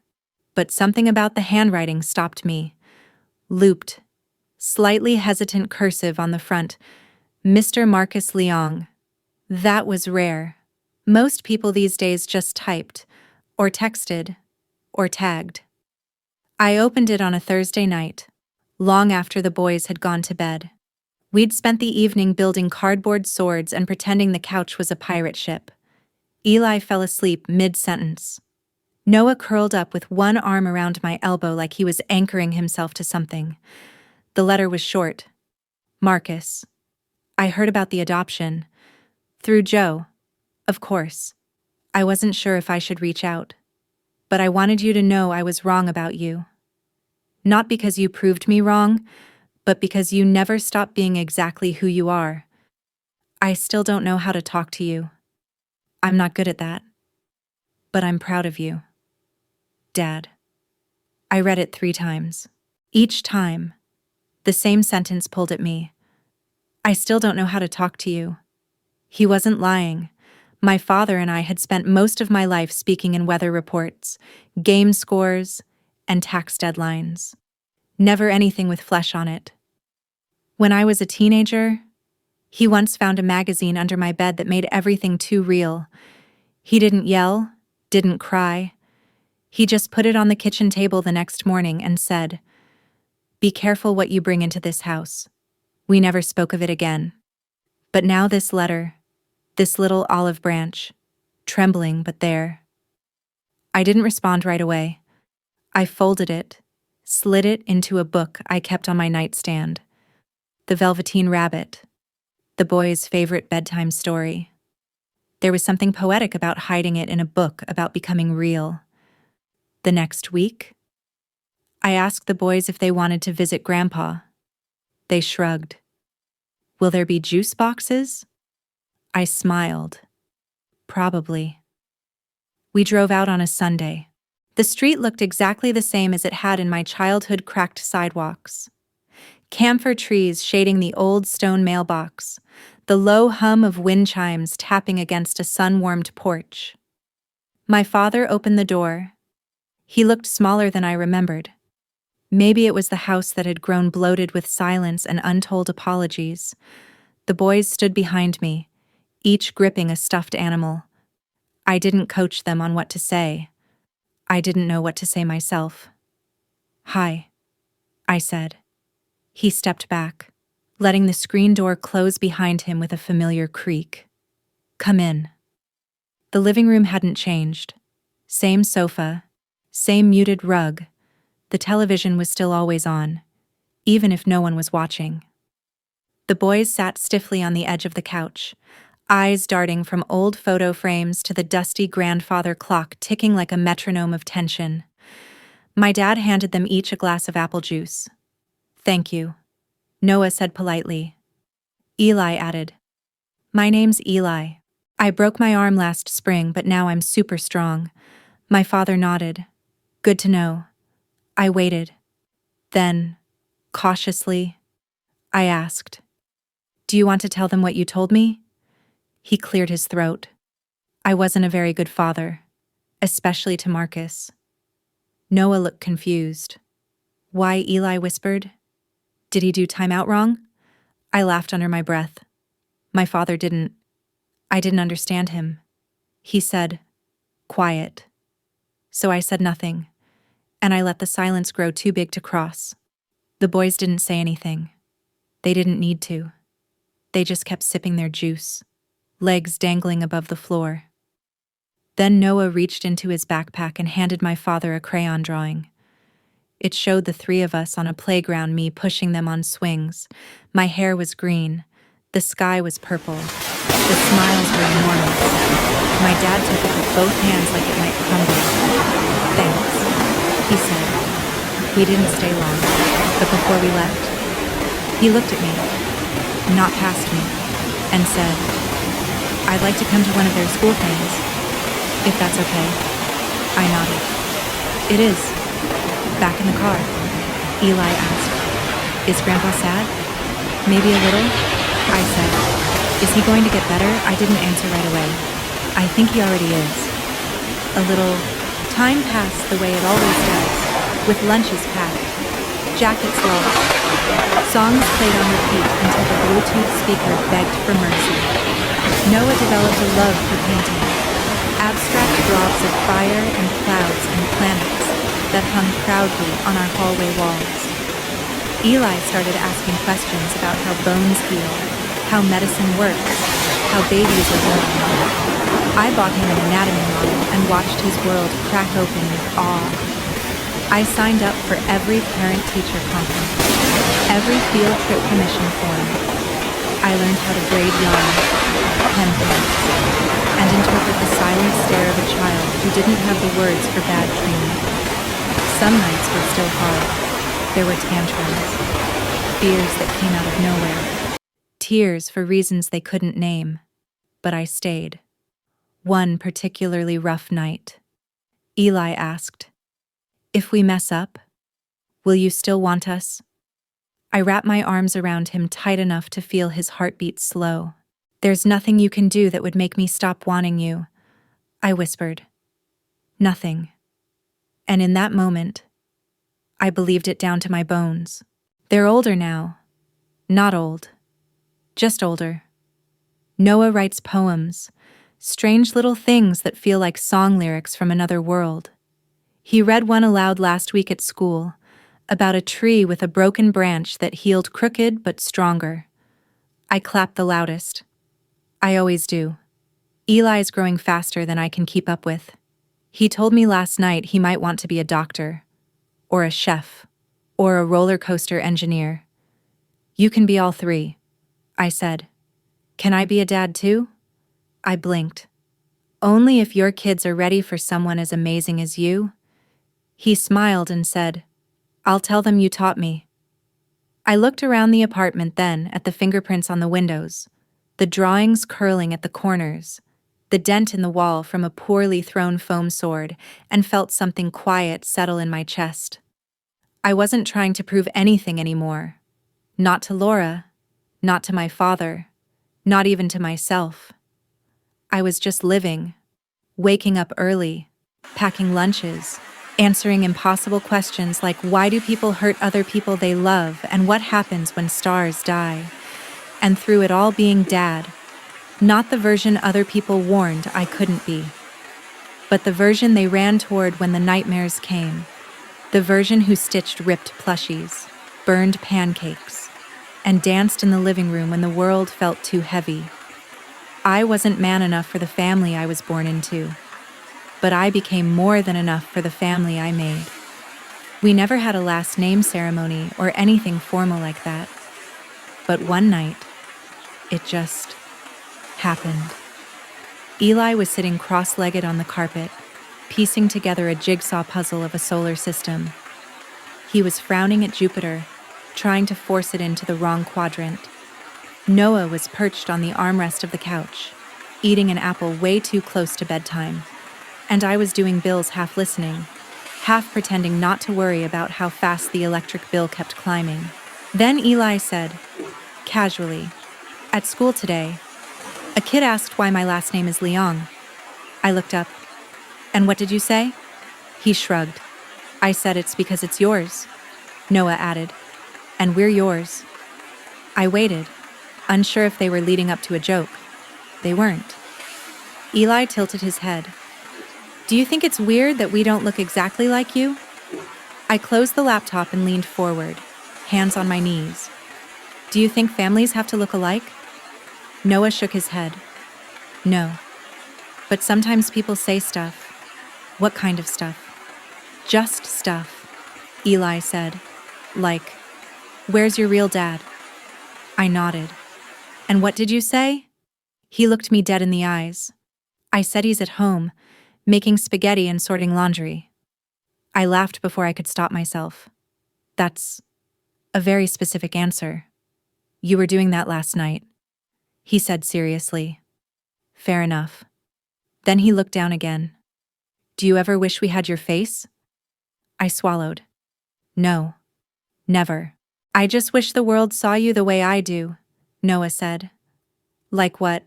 But something about the handwriting stopped me. Looped, slightly hesitant cursive on the front, "Mr. Marcus Leong." That was rare. Most people these days just typed, or texted, or tagged. I opened it on a Thursday night, long after the boys had gone to bed. We'd spent the evening building cardboard swords and pretending the couch was a pirate ship. Eli fell asleep mid-sentence. Noah curled up with one arm around my elbow like he was anchoring himself to something. The letter was short. "Marcus, I heard about the adoption. Through Joe, of course. I wasn't sure if I should reach out, but I wanted you to know I was wrong about you. Not because you proved me wrong, but because you never stopped being exactly who you are. I still don't know how to talk to you. I'm not good at that. But I'm proud of you. Dad. I read it 3 times. Each time, the same sentence pulled at me. I still don't know how to talk to you. He wasn't lying. My father and I had spent most of my life speaking in weather reports, game scores, and tax deadlines. Never anything with flesh on it. When I was a teenager, he once found a magazine under my bed that made everything too real. He didn't yell, didn't cry. He just put it on the kitchen table the next morning and said, "Be careful what you bring into this house." We never spoke of it again. But now this letter, this little olive branch, trembling but there. I didn't respond right away. I folded it, slid it into a book I kept on my nightstand. The Velveteen Rabbit, the boys' favorite bedtime story. There was something poetic about hiding it in a book about becoming real. The next week, I asked the boys if they wanted to visit Grandpa. They shrugged. Will there be juice boxes? I smiled. Probably. We drove out on a Sunday. The street looked exactly the same as it had in my childhood cracked sidewalks. Camphor trees shading the old stone mailbox, the low hum of wind chimes tapping against a sun-warmed porch. My father opened the door. He looked smaller than I remembered. Maybe it was the house that had grown bloated with silence and untold apologies. The boys stood behind me, each gripping a stuffed animal. I didn't coach them on what to say. I didn't know what to say myself. "Hi," I said. He stepped back, letting the screen door close behind him with a familiar creak. "Come in." The living room hadn't changed. Same sofa, same muted rug. The television was still always on, even if no one was watching. The boys sat stiffly on the edge of the couch, eyes darting from old photo frames to the dusty grandfather clock ticking like a metronome of tension. My dad handed them each a glass of apple juice. "Thank you," Noah said politely. Eli added, "My name's Eli. I broke my arm last spring, but now I'm super strong." My father nodded. "Good to know." I waited. Then, cautiously, I asked, "Do you want to tell them what you told me?" He cleared his throat. I wasn't a very good father, especially to Marcus. Noah looked confused. "Why?" Eli whispered. "Did he do timeout wrong?" I laughed under my breath. My father didn't. I didn't understand him. He said, "Quiet." So I said nothing, and I let the silence grow too big to cross. The boys didn't say anything. They didn't need to. They just kept sipping their juice, legs dangling above the floor. Then Noah reached into his backpack and handed my father a crayon drawing. It showed the 3 of us on a playground, me pushing them on swings. My hair was green. The sky was purple. The smiles were enormous. My dad took it with both hands like it might crumble. "Thanks," he said. We didn't stay long, but before we left, he looked at me, not past me, and said, "I'd like to come to one of their school things, if that's okay." I nodded. "It is." Back in the car, Eli asked, "Is Grandpa sad?" "Maybe a little," I said. "Is he going to get better?" I didn't answer right away. "I think he already is." A little. Time passed the way it always does, with lunches packed, jackets lost, songs played on repeat until the Bluetooth speaker begged for mercy. Noah developed a love for painting, abstract blobs of fire and clouds and planets that hung proudly on our hallway walls. Eli started asking questions about how bones heal, how medicine works, how babies are born. I bought him an anatomy model and watched his world crack open with awe. I signed up for every parent-teacher conference, every field trip permission form. I learned how to braid yarn, hem threads, and interpret the silent stare of a child who didn't have the words for bad dreams. Some nights were still hard. There were tantrums, fears that came out of nowhere, tears for reasons they couldn't name. But I stayed. One particularly rough night, Eli asked, "If we mess up, will you still want us?" I wrapped my arms around him tight enough to feel his heartbeat slow. "There's nothing you can do that would make me stop wanting you," I whispered. "Nothing." And in that moment, I believed it down to my bones. They're older now. Not old. Just older. Noah writes poems, strange little things that feel like song lyrics from another world. He read one aloud last week at school, about a tree with a broken branch that healed crooked but stronger. I clapped the loudest. I always do. Eli is growing faster than I can keep up with. He told me last night he might want to be a doctor, or a chef, or a roller coaster engineer. "You can be all three," I said. "Can I be a dad too?" I blinked. "Only if your kids are ready for someone as amazing as you." He smiled and said, "I'll tell them you taught me." I looked around the apartment then at the fingerprints on the windows, the drawings curling at the corners, the dent in the wall from a poorly thrown foam sword, and felt something quiet settle in my chest. I wasn't trying to prove anything anymore. Not to Laura, not to my father, not even to myself. I was just living, waking up early, packing lunches, answering impossible questions like why do people hurt other people they love and what happens when stars die, and through it all being dad, not the version other people warned I couldn't be, but the version they ran toward when the nightmares came, the version who stitched ripped plushies, burned pancakes, and danced in the living room when the world felt too heavy. I wasn't man enough for the family I was born into, but I became more than enough for the family I made. We never had a last name ceremony or anything formal like that, but one night, it just happened. Eli was sitting cross-legged on the carpet, piecing together a jigsaw puzzle of a solar system. He was frowning at Jupiter, trying to force it into the wrong quadrant. Noah was perched on the armrest of the couch, eating an apple way too close to bedtime, and I was doing bills half listening, half pretending not to worry about how fast the electric bill kept climbing. Then Eli said, casually, "At school today, a kid asked why my last name is Leong." I looked up. "And what did you say?" He shrugged. "I said it's because it's yours," Noah added. "And we're yours." I waited, unsure if they were leading up to a joke. They weren't. Eli tilted his head. "Do you think it's weird that we don't look exactly like you?" I closed the laptop and leaned forward, hands on my knees. "Do you think families have to look alike?" Noah shook his head. "No. But sometimes people say stuff." "What kind of stuff?" "Just stuff," Eli said. "Like, where's your real dad?" I nodded. "And what did you say?" He looked me dead in the eyes. "I said he's at home, making spaghetti and sorting laundry." I laughed before I could stop myself. "That's a very specific answer. You were doing that last night," he said seriously. "Fair enough." Then he looked down again. "Do you ever wish we had your face?" I swallowed. "No. Never. I just wish the world saw you the way I do," Noah said. "Like what?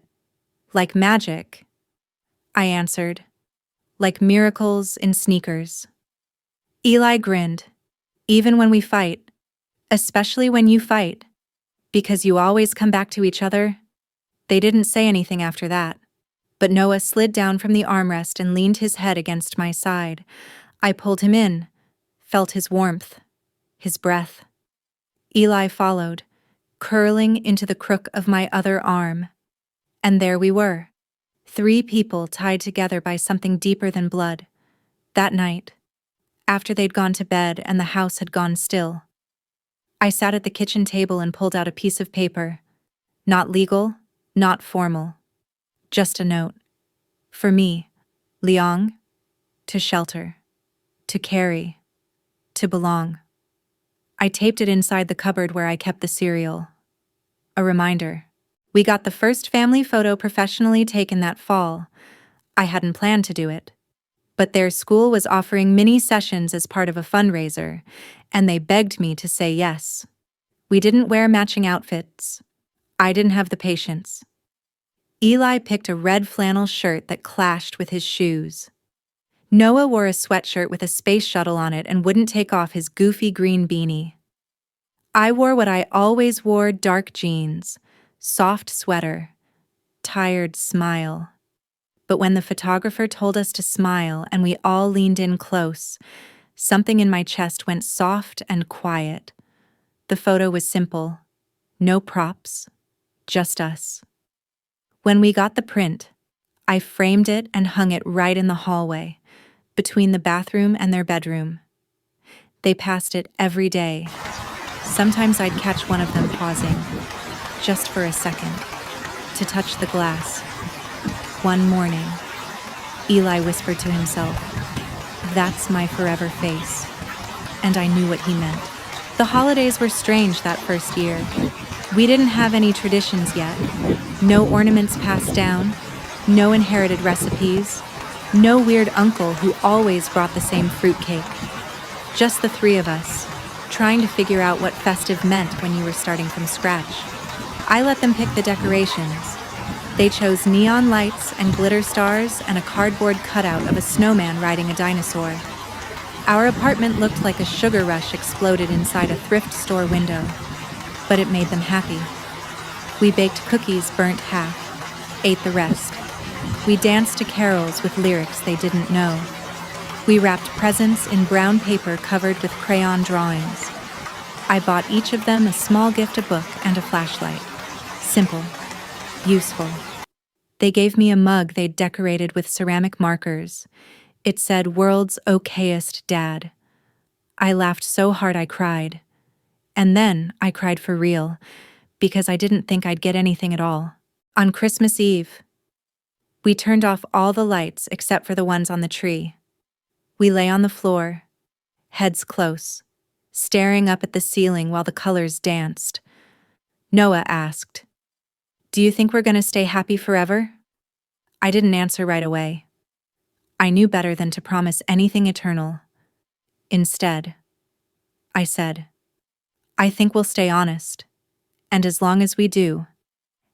Like magic?" I answered. "Like miracles in sneakers." Eli grinned. "Even when we fight, especially when you fight, because you always come back to each other." They didn't say anything after that, but Noah slid down from the armrest and leaned his head against my side. I pulled him in, felt his warmth, his breath. Eli followed, curling into the crook of my other arm. And there we were, 3 people tied together by something deeper than blood. That night, after they'd gone to bed and the house had gone still, I sat at the kitchen table and pulled out a piece of paper. Not legal, not formal. Just a note. For me, Liang, to shelter, to carry, to belong. I taped it inside the cupboard where I kept the cereal. A reminder. We got the first family photo professionally taken that fall. I hadn't planned to do it. But their school was offering mini sessions as part of a fundraiser, and they begged me to say yes. We didn't wear matching outfits. I didn't have the patience. Eli picked a red flannel shirt that clashed with his shoes. Noah wore a sweatshirt with a space shuttle on it and wouldn't take off his goofy green beanie. I wore what I always wore: dark jeans, soft sweater, tired smile. But when the photographer told us to smile and we all leaned in close, something in my chest went soft and quiet. The photo was simple. No props, just us. When we got the print, I framed it and hung it right in the hallway, between the bathroom and their bedroom. They passed it every day. Sometimes I'd catch one of them pausing, just for a second, to touch the glass. One morning, Eli whispered to himself, "That's my forever face." And I knew what he meant. The holidays were strange that first year. We didn't have any traditions yet. No ornaments passed down, no inherited recipes, no weird uncle who always brought the same fruitcake. Just the three of us, trying to figure out what festive meant when you were starting from scratch. I let them pick the decorations. They chose neon lights and glitter stars and a cardboard cutout of a snowman riding a dinosaur. Our apartment looked like a sugar rush exploded inside a thrift store window, but it made them happy. We baked cookies burnt half, ate the rest. We danced to carols with lyrics they didn't know. We wrapped presents in brown paper covered with crayon drawings. I bought each of them a small gift, a book, and a flashlight. Simple, useful. They gave me a mug they'd decorated with ceramic markers. It said, "World's okayest dad." I laughed so hard I cried. And then I cried for real, because I didn't think I'd get anything at all. On Christmas Eve, we turned off all the lights except for the ones on the tree. We lay on the floor, heads close, staring up at the ceiling while the colors danced. Noah asked, "Do you think we're going to stay happy forever?" I didn't answer right away. I knew better than to promise anything eternal. Instead, I said, "I think we'll stay honest, and as long as we do,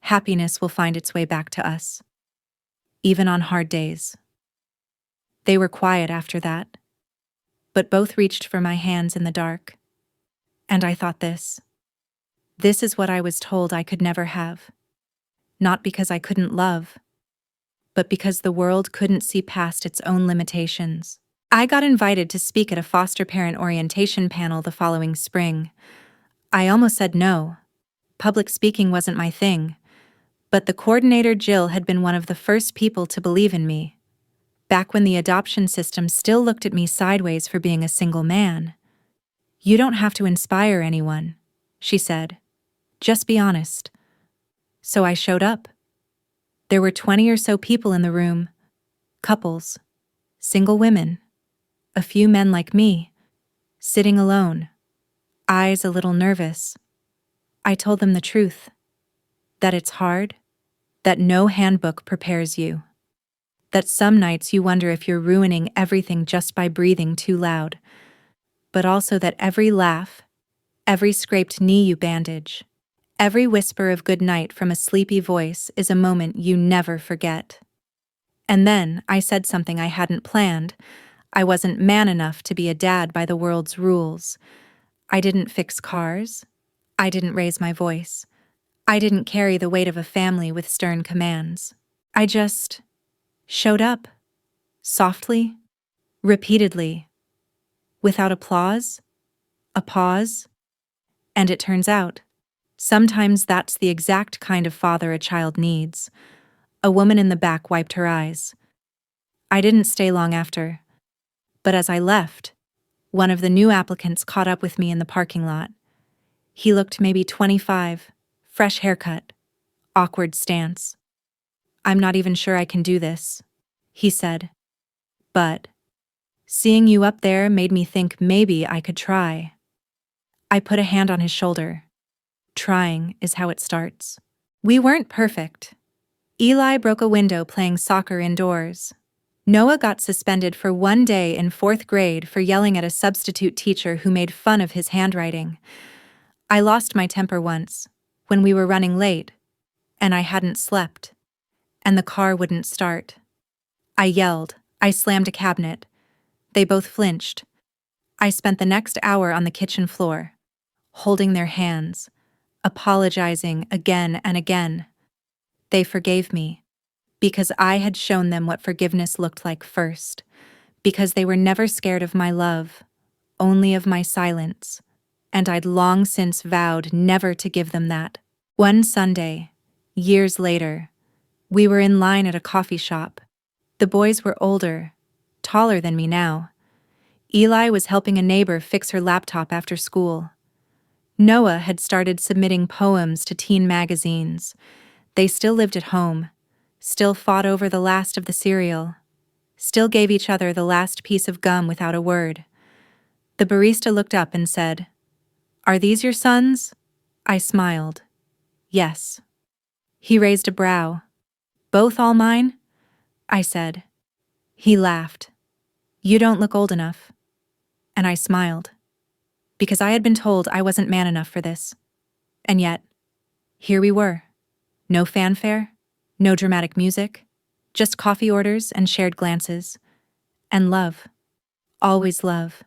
happiness will find its way back to us, even on hard days." They were quiet after that, but both reached for my hands in the dark. And I thought this is what I was told I could never have. Not because I couldn't love, but because the world couldn't see past its own limitations. I got invited to speak at a foster parent orientation panel the following spring. I almost said no. Public speaking wasn't my thing. But the coordinator, Jill, had been one of the first people to believe in me. Back when the adoption system still looked at me sideways for being a single man. "You don't have to inspire anyone," she said. "Just be honest." So I showed up. There were 20 or so people in the room. Couples, single women, a few men like me, sitting alone, eyes a little nervous. I told them the truth, that it's hard, that no handbook prepares you, that some nights you wonder if you're ruining everything just by breathing too loud, but also that every laugh, every scraped knee you bandage, every whisper of good night from a sleepy voice is a moment you never forget. And then I said something I hadn't planned. I wasn't man enough to be a dad by the world's rules. I didn't fix cars. I didn't raise my voice. I didn't carry the weight of a family with stern commands. I just showed up, softly, repeatedly, without applause, a pause. And it turns out, sometimes that's the exact kind of father a child needs. A woman in the back wiped her eyes. I didn't stay long after. But as I left, one of the new applicants caught up with me in the parking lot. He looked maybe 25, fresh haircut, awkward stance. "I'm not even sure I can do this," he said. But seeing you up there made me think maybe I could try. I put a hand on his shoulder. Trying is how it starts. We weren't perfect. Eli broke a window playing soccer indoors. Noah got suspended for 1 day in 4th grade for yelling at a substitute teacher who made fun of his handwriting. I lost my temper once, when we were running late, and I hadn't slept, and the car wouldn't start. I yelled, I slammed a cabinet. They both flinched. I spent the next hour on the kitchen floor, holding their hands, apologizing again and again. They forgave me, because I had shown them what forgiveness looked like first, because they were never scared of my love, only of my silence, and I'd long since vowed never to give them that. One Sunday, years later, we were in line at a coffee shop. The boys were older, taller than me now. Eli was helping a neighbor fix her laptop after school. Noah had started submitting poems to teen magazines. They still lived at home, still fought over the last of the cereal, still gave each other the last piece of gum without a word. The barista looked up and said, "Are these your sons?" I smiled. Yes. He raised a brow. "Both all mine?" I said. He laughed. "You don't look old enough." And I smiled, because I had been told I wasn't man enough for this. And yet, here we were. No fanfare, no dramatic music, just coffee orders and shared glances. And love. Always love.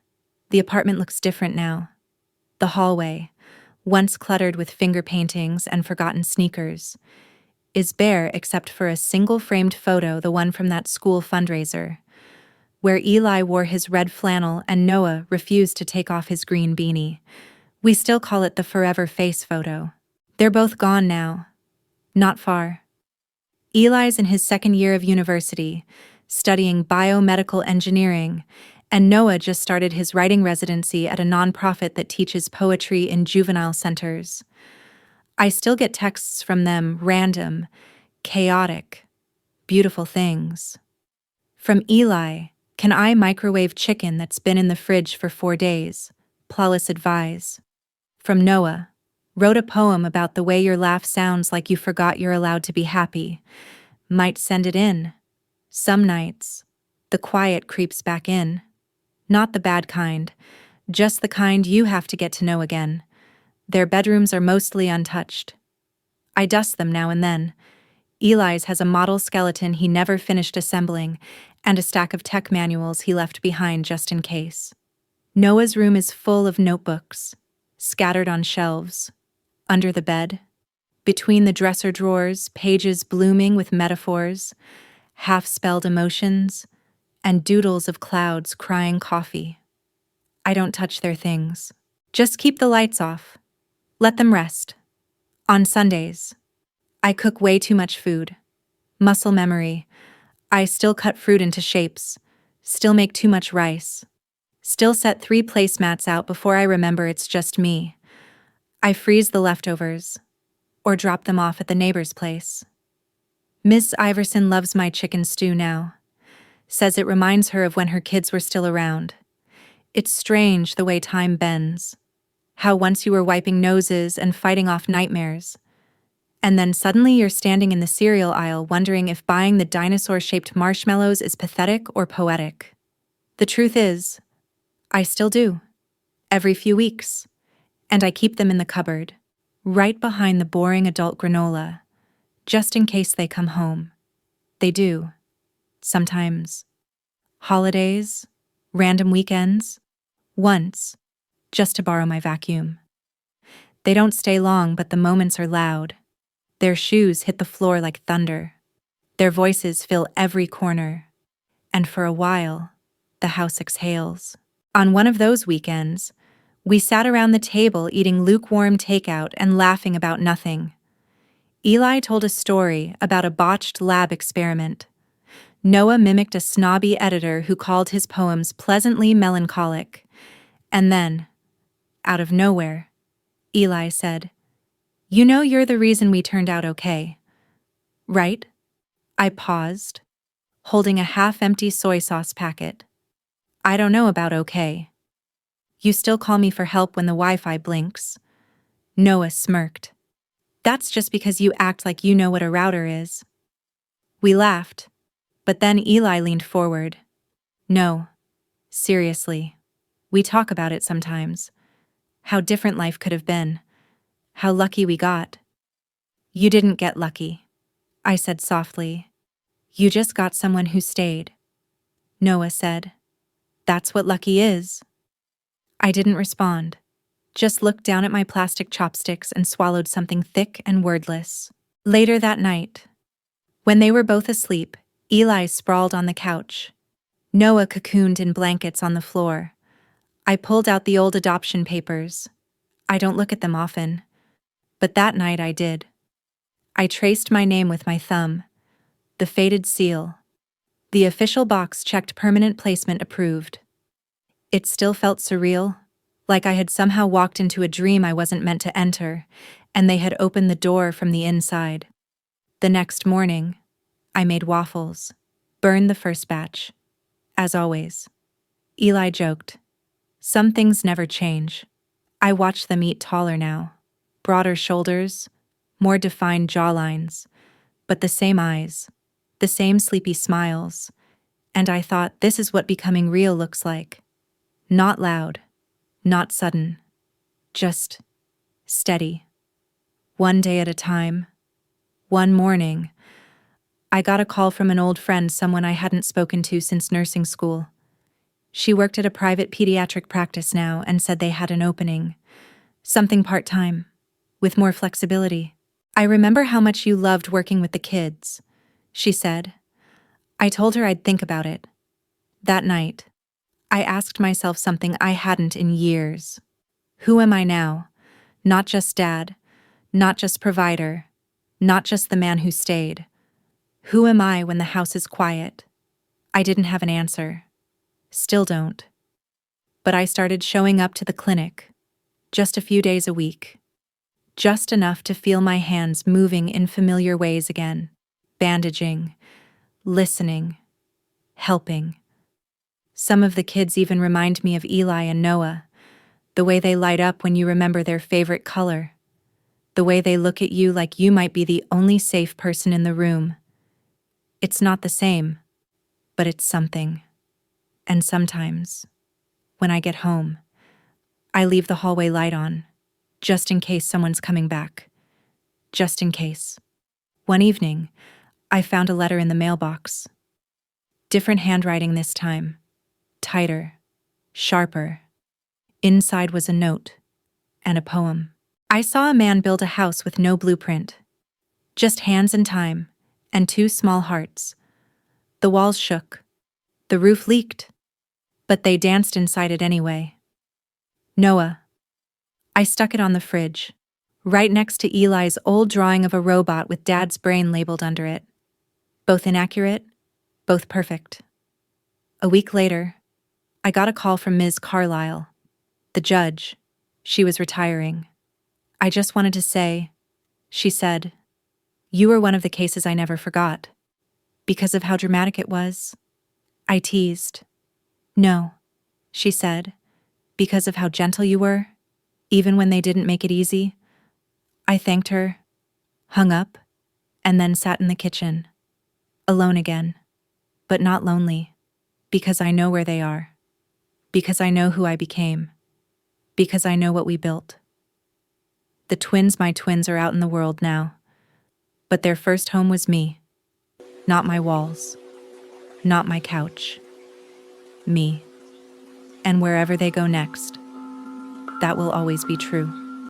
The apartment looks different now. The hallway, once cluttered with finger paintings and forgotten sneakers, is bare except for a single framed photo, the one from that school fundraiser, where Eli wore his red flannel and Noah refused to take off his green beanie. We still call it the forever face photo. They're both gone now. Not far. Eli's in his 2nd year of university, studying biomedical engineering, and Noah just started his writing residency at a nonprofit that teaches poetry in juvenile centers. I still get texts from them, random, chaotic, beautiful things. From Eli, "Can I microwave chicken that's been in the fridge for 4 days? Plaulis advise." From Noah, "Wrote a poem about the way your laugh sounds like you forgot you're allowed to be happy. Might send it in. Some nights, the quiet creeps back in. Not the bad kind, just the kind you have to get to know again. Their bedrooms are mostly untouched. I dust them now and then. Eli's has a model skeleton he never finished assembling, and a stack of tech manuals he left behind just in case. Noah's room is full of notebooks, scattered on shelves, under the bed, between the dresser drawers, pages blooming with metaphors, half-spelled emotions, and doodles of clouds crying coffee. I don't touch their things. Just keep the lights off. Let them rest. On Sundays, I cook way too much food. Muscle memory. I still cut fruit into shapes. Still make too much rice. Still set 3 placemats out before I remember it's just me. I freeze the leftovers, or drop them off at the neighbor's place. Miss Iverson loves my chicken stew now. Says it reminds her of when her kids were still around. It's strange the way time bends. How once you were wiping noses and fighting off nightmares, and then suddenly you're standing in the cereal aisle wondering if buying the dinosaur-shaped marshmallows is pathetic or poetic. The truth is, I still do. Every few weeks. And I keep them in the cupboard, right behind the boring adult granola, just in case they come home. They do. Sometimes. Holidays, random weekends, once, just to borrow my vacuum. They don't stay long, but the moments are loud. Their shoes hit the floor like thunder. Their voices fill every corner. And for a while, the house exhales. On one of those weekends, we sat around the table eating lukewarm takeout and laughing about nothing. Eli told a story about a botched lab experiment. Noah mimicked a snobby editor who called his poems pleasantly melancholic. And then, out of nowhere, Eli said, "You know you're the reason we turned out okay, right?" I paused, holding a half-empty soy sauce packet. I don't know about okay. You still call me for help when the Wi-Fi blinks. Noah smirked. That's just because you act like you know what a router is. We laughed, but then Eli leaned forward. No, seriously. We talk about it sometimes. How different life could have been. How lucky we got. You didn't get lucky, I said softly. You just got someone who stayed. Noah said. That's what lucky is. I didn't respond, just looked down at my plastic chopsticks and swallowed something thick and wordless. Later that night, when they were both asleep, Eli sprawled on the couch. Noah cocooned in blankets on the floor. I pulled out the old adoption papers. I don't look at them often, but that night I did. I traced my name with my thumb, the faded seal. The official box checked permanent placement approved. It still felt surreal, like I had somehow walked into a dream I wasn't meant to enter, and they had opened the door from the inside. The next morning, I made waffles, burned the first batch. As always. Eli joked. Some things never change. I watch them eat taller now. Broader shoulders, more defined jawlines, but the same eyes, the same sleepy smiles. And I thought, this is what becoming real looks like. Not loud, not sudden, just steady. One day at a time. One morning, I got a call from an old friend, someone I hadn't spoken to since nursing school. She worked at a private pediatric practice now and said they had an opening. Something part-time, with more flexibility. I remember how much you loved working with the kids, she said. I told her I'd think about it. That night, I asked myself something I hadn't in years. Who am I now? Not just dad, not just provider, not just the man who stayed. Who am I when the house is quiet? I didn't have an answer. Still don't. But I started showing up to the clinic, just a few days a week. Just enough to feel my hands moving in familiar ways again. Bandaging, listening, helping. Some of the kids even remind me of Eli and Noah, the way they light up when you remember their favorite color, the way they look at you like you might be the only safe person in the room. It's not the same, but it's something. And sometimes, when I get home, I leave the hallway light on, just in case someone's coming back. Just in case. One evening, I found a letter in the mailbox. Different handwriting this time. Tighter. Sharper. Inside was a note. And a poem. I saw a man build a house with no blueprint. Just hands and time, and two small hearts. The walls shook. The roof leaked. But they danced inside it anyway. Noah. I stuck it on the fridge, right next to Eli's old drawing of a robot with Dad's brain labeled under it. Both inaccurate, both perfect. A week later, I got a call from Ms. Carlisle, the judge. She was retiring. I just wanted to say, she said, you were one of the cases I never forgot. Because of how dramatic it was. I teased. No, she said, because of how gentle you were, even when they didn't make it easy. I thanked her, hung up, and then sat in the kitchen, alone again, but not lonely, because I know where they are, because I know who I became, because I know what we built. The twins, my twins, are out in the world now, but their first home was me, not my walls, not my couch, me. And wherever they go next, that will always be true.